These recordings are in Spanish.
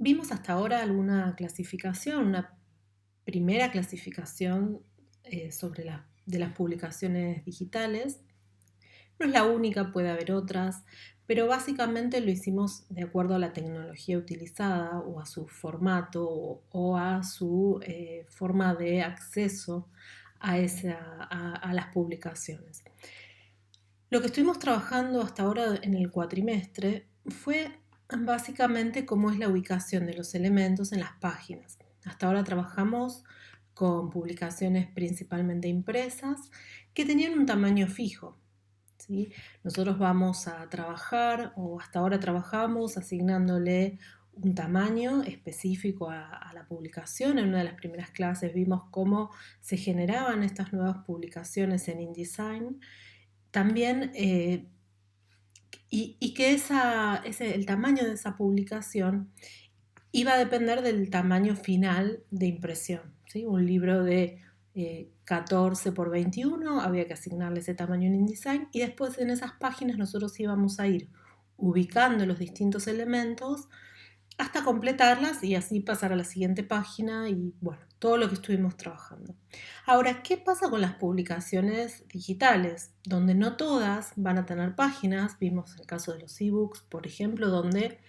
Vimos hasta ahora alguna clasificación, una primera clasificación de las publicaciones digitales. No es la única, puede haber otras, pero básicamente lo hicimos de acuerdo a la tecnología utilizada o a su formato o a su forma de acceso a las publicaciones. Lo que estuvimos trabajando hasta ahora en el cuatrimestre fue básicamente cómo es la ubicación de los elementos en las páginas. Hasta ahora trabajamos con publicaciones principalmente impresas que tenían un tamaño fijo. ¿Sí? Nosotros vamos a trabajar, o hasta ahora trabajamos, asignándole un tamaño específico a la publicación. En una de las primeras clases vimos cómo se generaban estas nuevas publicaciones en InDesign. También, y que el tamaño de esa publicación iba a depender del tamaño final de impresión. ¿Sí? Un libro de 14 por 21, había que asignarle ese tamaño en InDesign y después en esas páginas nosotros íbamos a ir ubicando los distintos elementos hasta completarlas y así pasar a la siguiente página y bueno, todo lo que estuvimos trabajando. Ahora, ¿qué pasa con las publicaciones digitales? Donde no todas van a tener páginas, vimos el caso de los ebooks, por ejemplo, donde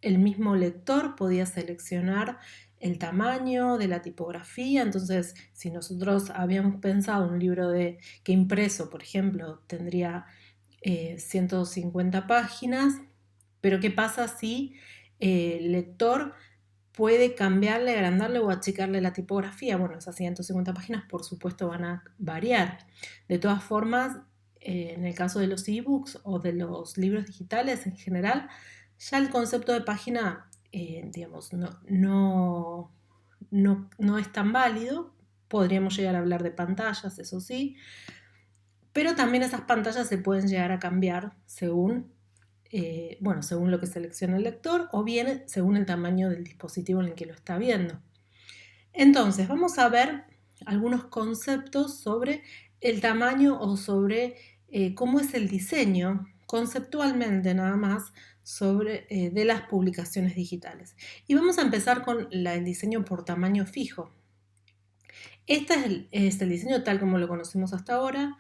el mismo lector podía seleccionar el tamaño de la tipografía. Entonces, si nosotros habíamos pensado un libro que impreso, por ejemplo, tendría 150 páginas, pero ¿qué pasa si el lector puede cambiarle, agrandarle o achicarle la tipografía? Bueno, esas 150 páginas por supuesto van a variar. De todas formas, en el caso de los ebooks o de los libros digitales en general, ya el concepto de página, digamos, no es tan válido. Podríamos llegar a hablar de pantallas, eso sí, pero también esas pantallas se pueden llegar a cambiar según lo que selecciona el lector o bien según el tamaño del dispositivo en el que lo está viendo. Entonces, vamos a ver algunos conceptos sobre el tamaño o sobre cómo es el diseño, conceptualmente nada más, de las publicaciones digitales. Y vamos a empezar con el diseño por tamaño fijo. Este es el diseño tal como lo conocemos hasta ahora.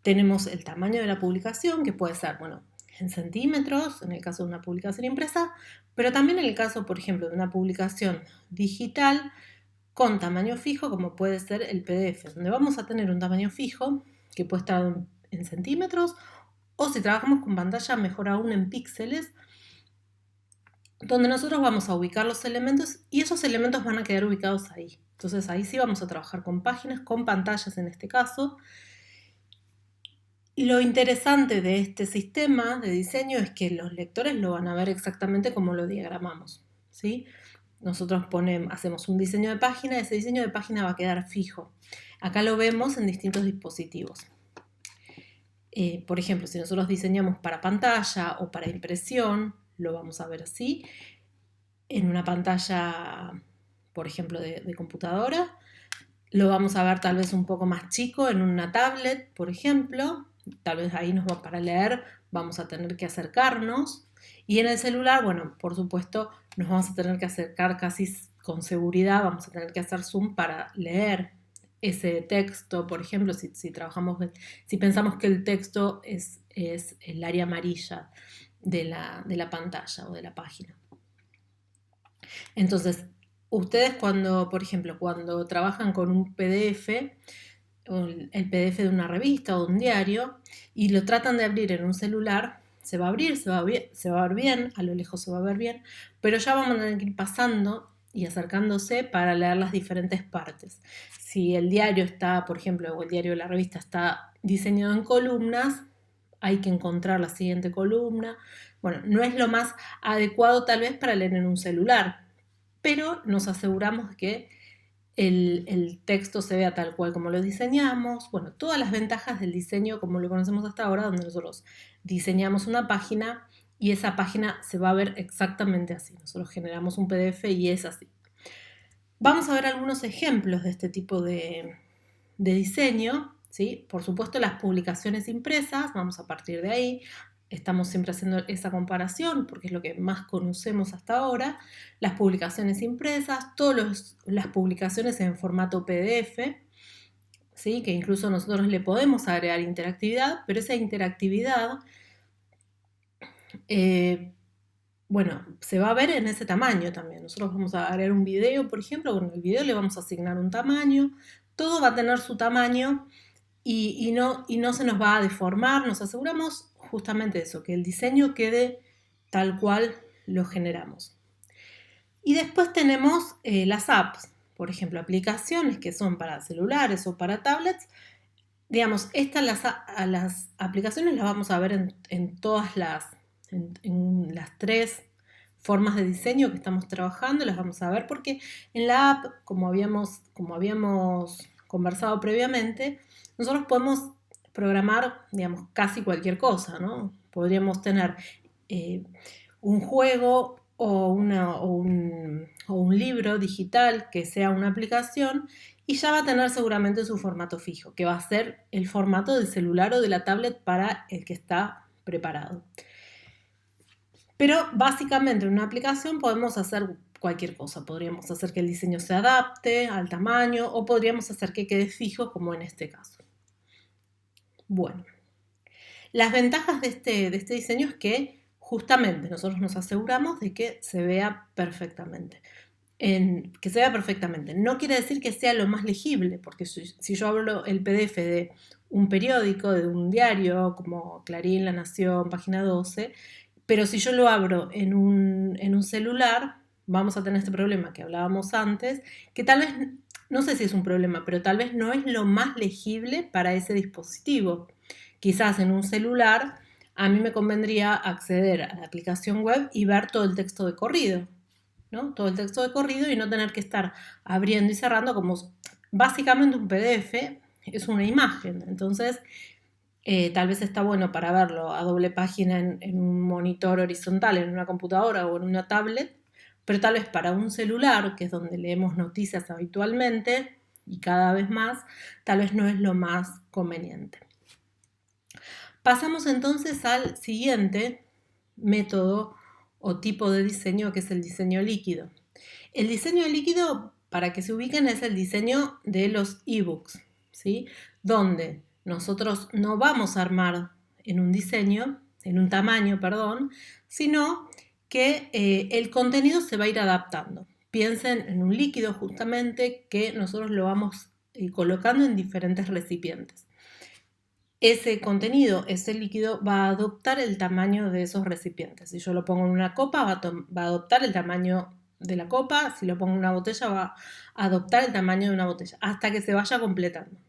Tenemos el tamaño de la publicación, que puede ser, bueno, en centímetros, en el caso de una publicación impresa, pero también en el caso, por ejemplo, de una publicación digital con tamaño fijo, como puede ser el PDF, donde vamos a tener un tamaño fijo que puede estar en centímetros, o si trabajamos con pantalla, mejor aún en píxeles, donde nosotros vamos a ubicar los elementos y esos elementos van a quedar ubicados ahí. Entonces ahí sí vamos a trabajar con páginas, con pantallas en este caso. Lo interesante de este sistema de diseño es que los lectores lo van a ver exactamente como lo diagramamos, ¿sí? Nosotros hacemos un diseño de página, ese diseño de página va a quedar fijo. Acá lo vemos en distintos dispositivos. Por ejemplo, si nosotros diseñamos para pantalla o para impresión, lo vamos a ver así. En una pantalla, por ejemplo, de computadora, lo vamos a ver tal vez un poco más chico en una tablet, por ejemplo. Tal vez ahí para leer vamos a tener que acercarnos. Y en el celular, bueno, por supuesto, nos vamos a tener que acercar casi con seguridad, vamos a tener que hacer zoom para leer ese texto, por ejemplo, si pensamos que el texto es el área amarilla de la pantalla o de la página. Entonces, ustedes por ejemplo, cuando trabajan con un PDF, el PDF de una revista o de un diario, y lo tratan de abrir en un celular, se va a abrir, se va a ver bien, a lo lejos se va a ver bien, pero ya vamos a tener que ir pasando y acercándose para leer las diferentes partes. Si el diario está, por ejemplo, o el diario de la revista está diseñado en columnas, hay que encontrar la siguiente columna. Bueno, no es lo más adecuado tal vez para leer en un celular, pero nos aseguramos que el texto se vea tal cual como lo diseñamos. Bueno, todas las ventajas del diseño como lo conocemos hasta ahora, donde nosotros diseñamos una página y esa página se va a ver exactamente así. Nosotros generamos un PDF y es así. Vamos a ver algunos ejemplos de este tipo de diseño, ¿sí? Por supuesto, las publicaciones impresas, vamos a partir de ahí. estamos siempre haciendo esa comparación porque es lo que más conocemos hasta ahora, las publicaciones impresas, todas las publicaciones en formato PDF, ¿sí? Que incluso nosotros le podemos agregar interactividad, pero esa interactividad, bueno, se va a ver en ese tamaño también. Nosotros vamos a agregar un video, por ejemplo, con el video le vamos a asignar un tamaño, todo va a tener su tamaño y no se nos va a deformar, nos aseguramos justamente eso, que el diseño quede tal cual lo generamos. Y después tenemos las apps, por ejemplo, aplicaciones que son para celulares o para tablets. Digamos, las aplicaciones las vamos a ver en todas en las tres formas de diseño que estamos trabajando, las vamos a ver porque en la app, como habíamos conversado previamente, nosotros podemos programar, digamos, casi cualquier cosa, ¿no? Podríamos tener un juego o un libro digital que sea una aplicación y ya va a tener seguramente su formato fijo, que va a ser el formato del celular o de la tablet para el que está preparado. Pero básicamente en una aplicación podemos hacer cualquier cosa. Podríamos hacer que el diseño se adapte al tamaño o podríamos hacer que quede fijo como en este caso. Bueno, las ventajas de este diseño es que justamente nosotros nos aseguramos de que se vea perfectamente. Que se vea perfectamente. No quiere decir que sea lo más legible, porque si yo hablo el PDF de un periódico, de un diario como Clarín, La Nación, Página 12, pero si yo lo abro en un celular, vamos a tener este problema que hablábamos antes, que tal vez, no sé si es un problema, pero tal vez no es lo más legible para ese dispositivo. Quizás en un celular a mí me convendría acceder a la aplicación web y ver todo el texto de corrido, ¿no? Todo el texto de corrido y no tener que estar abriendo y cerrando como básicamente un PDF es una imagen. Entonces, tal vez está bueno para verlo a doble página en un monitor horizontal, en una computadora o en una tablet, pero tal vez para un celular, que es donde leemos noticias habitualmente y cada vez más, tal vez no es lo más conveniente. Pasamos entonces al siguiente método o tipo de diseño, que es el diseño líquido. El diseño líquido, para que se ubiquen, es el diseño de los ebooks, ¿sí? Donde nosotros no vamos a armar en un tamaño, perdón, sino que el contenido se va a ir adaptando. Piensen en un líquido justamente que nosotros lo vamos colocando en diferentes recipientes. Ese contenido, ese líquido, va a adoptar el tamaño de esos recipientes. Si yo lo pongo en una copa, va a adoptar el tamaño de la copa. Si lo pongo en una botella, va a adoptar el tamaño de una botella, hasta que se vaya completando.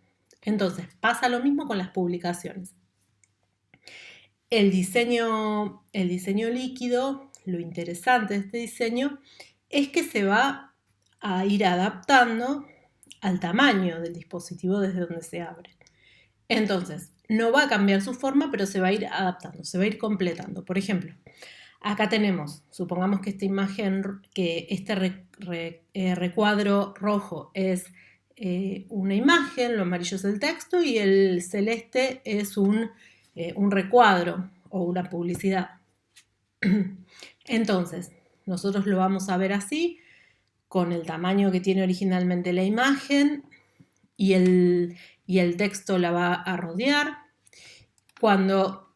Entonces, pasa lo mismo con las publicaciones. El diseño líquido, lo interesante de este diseño, es que se va a ir adaptando al tamaño del dispositivo desde donde se abre. Entonces, no va a cambiar su forma, pero se va a ir adaptando, se va a ir completando. Por ejemplo, acá tenemos, supongamos que esta imagen, que este recuadro rojo es una imagen, lo amarillo es el texto y el celeste es un recuadro o una publicidad. Entonces, nosotros lo vamos a ver así, con el tamaño que tiene originalmente la imagen y el texto la va a rodear. Cuando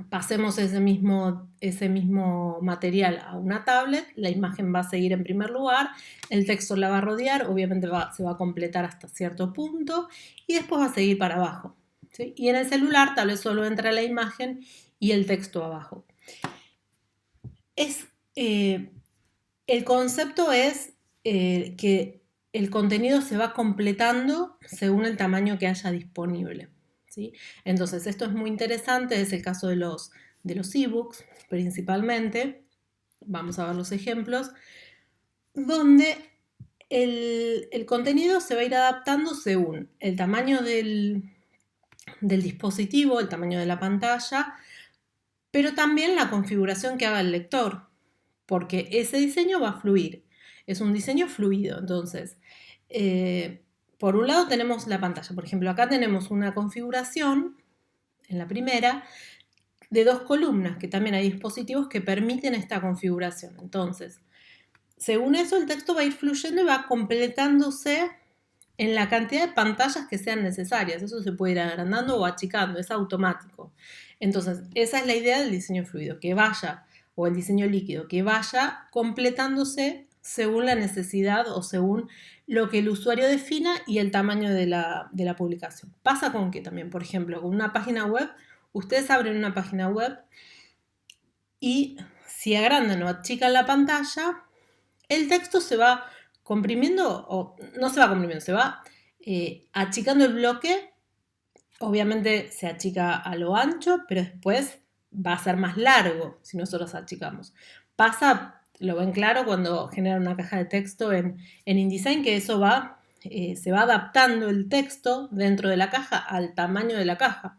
pasemos ese mismo material a una tablet, la imagen va a seguir en primer lugar, el texto la va a rodear, obviamente se va a completar hasta cierto punto y después va a seguir para abajo, ¿sí? Y en el celular tal vez solo entra la imagen y el texto abajo. El concepto es que el contenido se va completando según el tamaño que haya disponible, ¿sí? Entonces, esto es muy interesante, es el caso de los ebooks principalmente. Vamos a ver los ejemplos, donde el contenido se va a ir adaptando según el tamaño del dispositivo, el tamaño de la pantalla, pero también la configuración que haga el lector, porque ese diseño va a fluir. Es un diseño fluido. Entonces, por un lado tenemos la pantalla. Por ejemplo, acá tenemos una configuración, en la primera, de 2 columnas, que también hay dispositivos que permiten esta configuración. Entonces, según eso, el texto va a ir fluyendo y va completándose en la cantidad de pantallas que sean necesarias. Eso se puede ir agrandando o achicando, es automático. Entonces, esa es la idea del diseño fluido, que vaya, o el diseño líquido, que vaya completándose según la necesidad o según lo que el usuario defina y el tamaño de la publicación. Pasa con que también, por ejemplo, con una página web, ustedes abren una página web y si agrandan o achican la pantalla, el texto se va comprimiendo, o no se va comprimiendo, se va achicando el bloque. Obviamente se achica a lo ancho, pero después va a ser más largo si nosotros achicamos. Pasa, lo ven claro cuando generan una caja de texto en InDesign, que eso va, se va adaptando el texto dentro de la caja al tamaño de la caja.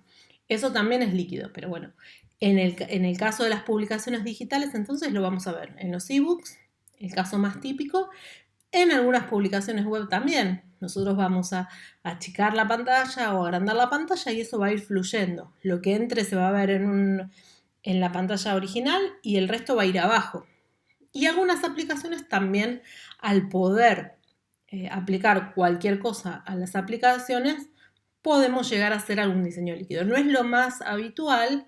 Eso también es líquido, pero bueno, en el caso de las publicaciones digitales, entonces lo vamos a ver en los ebooks, el caso más típico. En algunas publicaciones web también. Nosotros vamos a achicar la pantalla o agrandar la pantalla y eso va a ir fluyendo. Lo que entre se va a ver en la pantalla original y el resto va a ir abajo. Y algunas aplicaciones también, al poder aplicar cualquier cosa a las aplicaciones, podemos llegar a hacer algún diseño líquido. No es lo más habitual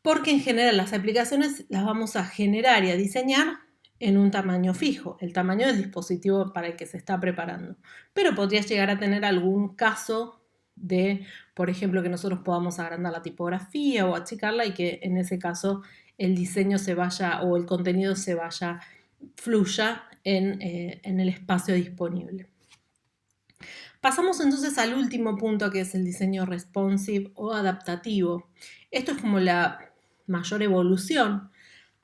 porque en general las aplicaciones las vamos a generar y a diseñar en un tamaño fijo, el tamaño del dispositivo para el que se está preparando. Pero podrías llegar a tener algún caso de, por ejemplo, que nosotros podamos agrandar la tipografía o achicarla y que en ese caso el diseño se vaya o el contenido se vaya, fluya en el espacio disponible. Pasamos entonces al último punto, que es el diseño responsive o adaptativo. Esto es como la mayor evolución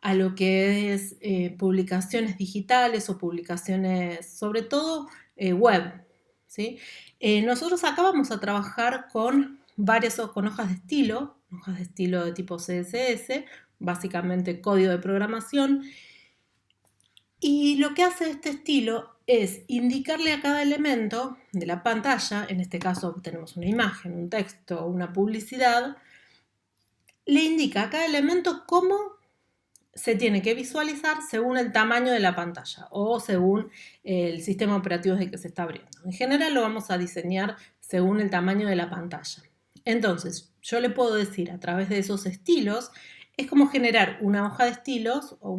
a lo que es publicaciones digitales o publicaciones, sobre todo web, ¿sí? Nosotros acá vamos a trabajar con con hojas de estilo de tipo CSS, básicamente código de programación, y lo que hace este estilo es indicarle a cada elemento de la pantalla, en este caso tenemos una imagen, un texto o una publicidad, le indica a cada elemento cómo se tiene que visualizar según el tamaño de la pantalla o según el sistema operativo de que se está abriendo. En general lo vamos a diseñar según el tamaño de la pantalla. Entonces, yo le puedo decir a través de esos estilos, es como generar una hoja de estilos o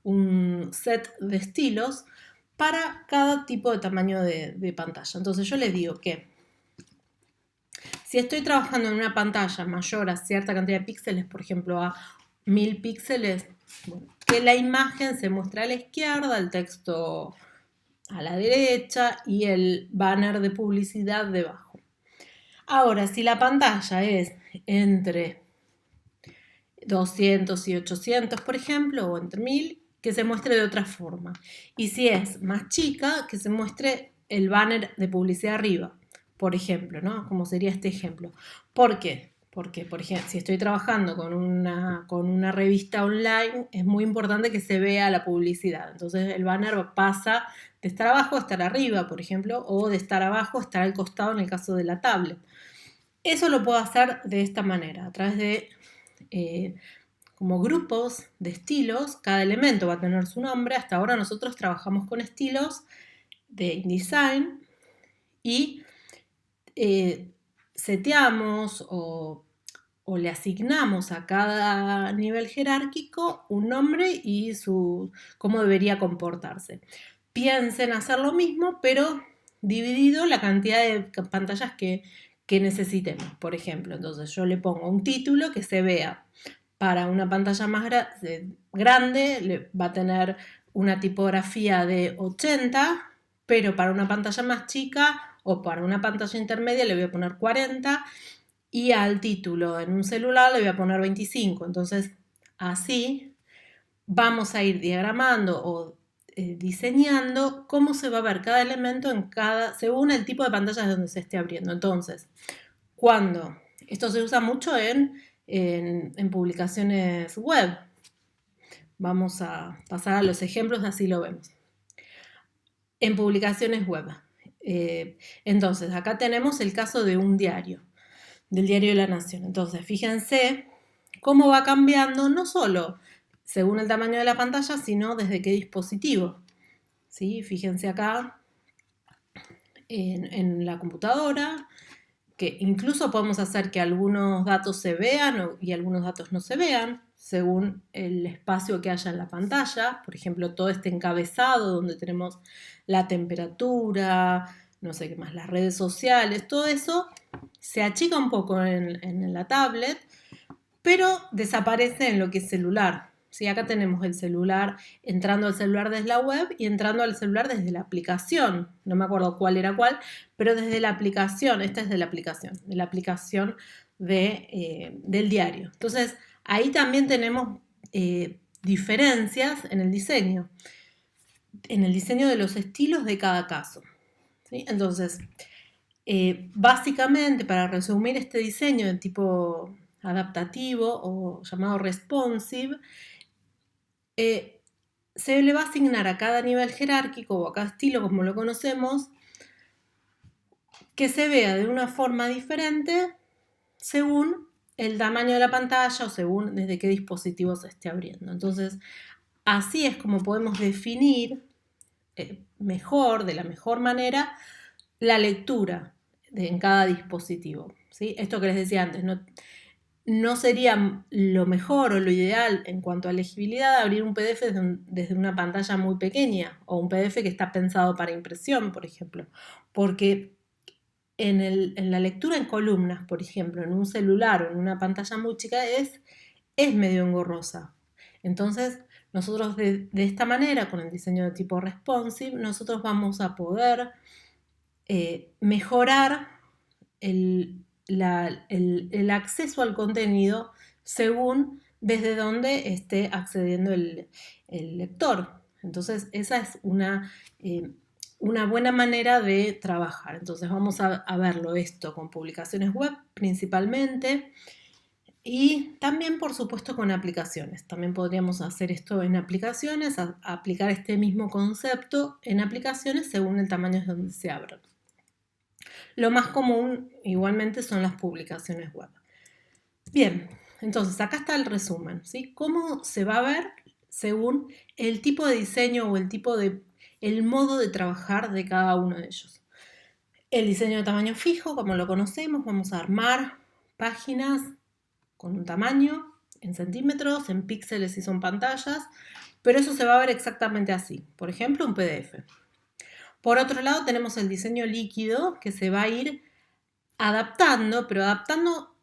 un set de estilos para cada tipo de tamaño de pantalla. Entonces yo les digo que si estoy trabajando en una pantalla mayor a cierta cantidad de píxeles, por ejemplo a 1000 píxeles, bueno, que la imagen se muestra a la izquierda, el texto a la derecha y el banner de publicidad debajo. Ahora, si la pantalla es entre 200 y 800, por ejemplo, o entre 1000, que se muestre de otra forma. Y si es más chica, que se muestre el banner de publicidad arriba, por ejemplo, ¿no? Como sería este ejemplo. ¿Por qué? Porque, por ejemplo, si estoy trabajando con una revista online, es muy importante que se vea la publicidad. Entonces el banner pasa de estar abajo a estar arriba, por ejemplo, o de estar abajo a estar al costado en el caso de la tablet. Eso lo puedo hacer de esta manera, a través de como grupos de estilos. Cada elemento va a tener su nombre. Hasta ahora nosotros trabajamos con estilos de InDesign y seteamos o le asignamos a cada nivel jerárquico un nombre y cómo debería comportarse. Piensen hacer lo mismo, pero dividido la cantidad de pantallas que necesitemos, por ejemplo. Entonces yo le pongo un título que se vea. Para una pantalla más grande va a tener una tipografía de 80, pero para una pantalla más chica o para una pantalla intermedia le voy a poner 40 y al título en un celular le voy a poner 25. Entonces, así vamos a ir diagramando o diseñando cómo se va a ver cada elemento según el tipo de pantallas donde se esté abriendo. Entonces, esto se usa mucho en publicaciones web. Vamos a pasar a los ejemplos, así lo vemos. En publicaciones web. Entonces, acá tenemos el caso de un diario. del Diario de la Nación. Entonces, fíjense cómo va cambiando no solo según el tamaño de la pantalla, sino desde qué dispositivo. ¿Sí? Fíjense acá en la computadora, que incluso podemos hacer que algunos datos se vean y algunos datos no se vean, según el espacio que haya en la pantalla. Por ejemplo, todo este encabezado donde tenemos la temperatura, no sé qué más, las redes sociales, todo eso se achica un poco en la tablet, pero desaparece en lo que es celular. ¿Sí? Acá tenemos el celular, entrando al celular desde la web y entrando al celular desde la aplicación. No me acuerdo cuál era cuál, pero desde la aplicación, esta es de la aplicación del diario. Entonces, ahí también tenemos diferencias en el diseño de los estilos de cada caso. ¿Sí? Entonces, básicamente, para resumir este diseño de tipo adaptativo o llamado responsive, se le va a asignar a cada nivel jerárquico o a cada estilo, como lo conocemos, que se vea de una forma diferente según el tamaño de la pantalla o según desde qué dispositivo se esté abriendo. Entonces, así es como podemos definir mejor, de la mejor manera, la lectura en cada dispositivo. ¿Sí? Esto que les decía antes, no sería lo mejor o lo ideal en cuanto a legibilidad abrir un PDF desde una pantalla muy pequeña o un PDF que está pensado para impresión, por ejemplo, porque en la lectura en columnas, por ejemplo, en un celular o en una pantalla muy chica es medio engorrosa. Entonces, nosotros de esta manera, con el diseño de tipo responsive, nosotros vamos a poder mejorar el acceso al contenido según desde donde esté accediendo el lector. Entonces, esa es una buena manera de trabajar. Entonces, vamos a verlo esto con publicaciones web principalmente y también, por supuesto, con aplicaciones. También podríamos hacer esto en aplicaciones, aplicar este mismo concepto en aplicaciones según el tamaño donde se abran. Lo más común igualmente son las publicaciones web. Bien, entonces acá está el resumen, ¿sí? ¿Cómo se va a ver según el tipo de diseño o el modo de trabajar de cada uno de ellos? El diseño de tamaño fijo, como lo conocemos, vamos a armar páginas con un tamaño en centímetros, en píxeles si son pantallas, pero eso se va a ver exactamente así. Por ejemplo, un PDF. Por otro lado, tenemos el diseño líquido que se va a ir adaptando, pero adaptando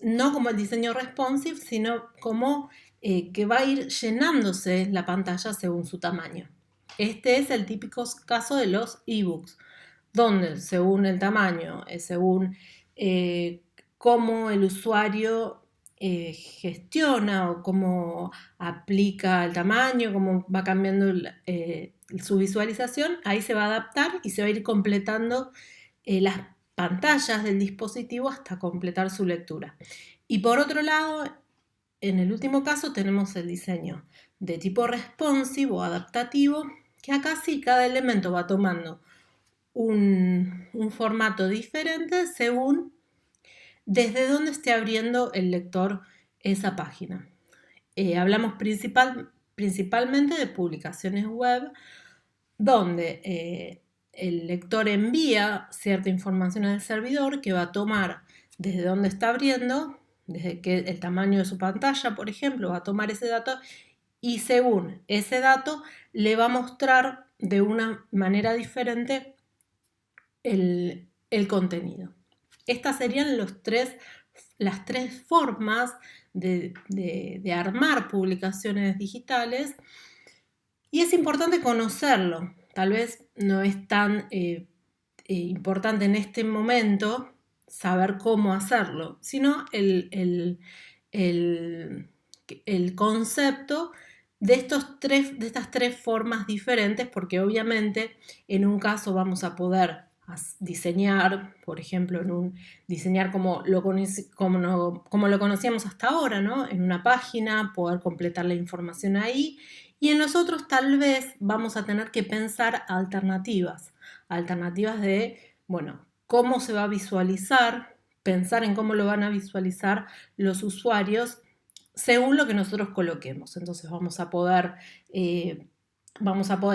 no como el diseño responsive, sino como que va a ir llenándose la pantalla según su tamaño. Este es el típico caso de los ebooks, donde según el tamaño, según cómo el usuario gestiona o cómo aplica el tamaño, cómo va cambiando su visualización, ahí se va a adaptar y se va a ir completando las pantallas del dispositivo hasta completar su lectura. Y por otro lado, en el último caso tenemos el diseño de tipo responsive o adaptativo, que acá sí cada elemento va tomando un formato diferente según desde dónde esté abriendo el lector esa página. Hablamos principalmente de publicaciones web donde el lector envía cierta información al servidor que va a tomar desde dónde está abriendo, desde que el tamaño de su pantalla, por ejemplo, va a tomar ese dato y según ese dato le va a mostrar de una manera diferente el contenido. Estas serían las tres formas de armar publicaciones digitales y es importante conocerlo. Tal vez no es tan importante en este momento saber cómo hacerlo, sino el concepto de estas tres formas diferentes, porque obviamente en un caso vamos a poder diseñar, por ejemplo, diseñar como lo conocíamos hasta ahora, ¿no? En una página, poder completar la información ahí, y en los otros tal vez vamos a tener que pensar alternativas de, bueno, cómo se va a visualizar pensar en cómo lo van a visualizar los usuarios según lo que nosotros coloquemos. Entonces vamos a poder,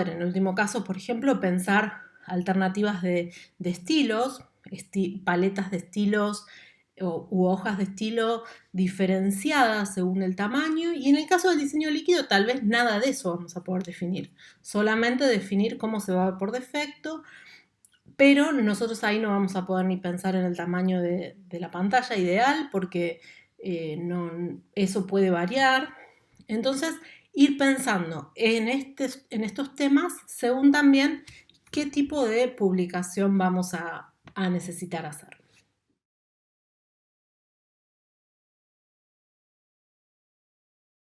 en último caso, por ejemplo, pensar alternativas de estilos, paletas de estilos u hojas de estilo diferenciadas según el tamaño, y en el caso del diseño líquido tal vez nada de eso vamos a poder definir, solamente definir cómo se va a ver por defecto, pero nosotros ahí no vamos a poder ni pensar en el tamaño de la pantalla ideal porque eso puede variar. Entonces, ir pensando en estos temas según también qué tipo de publicación vamos a necesitar hacer.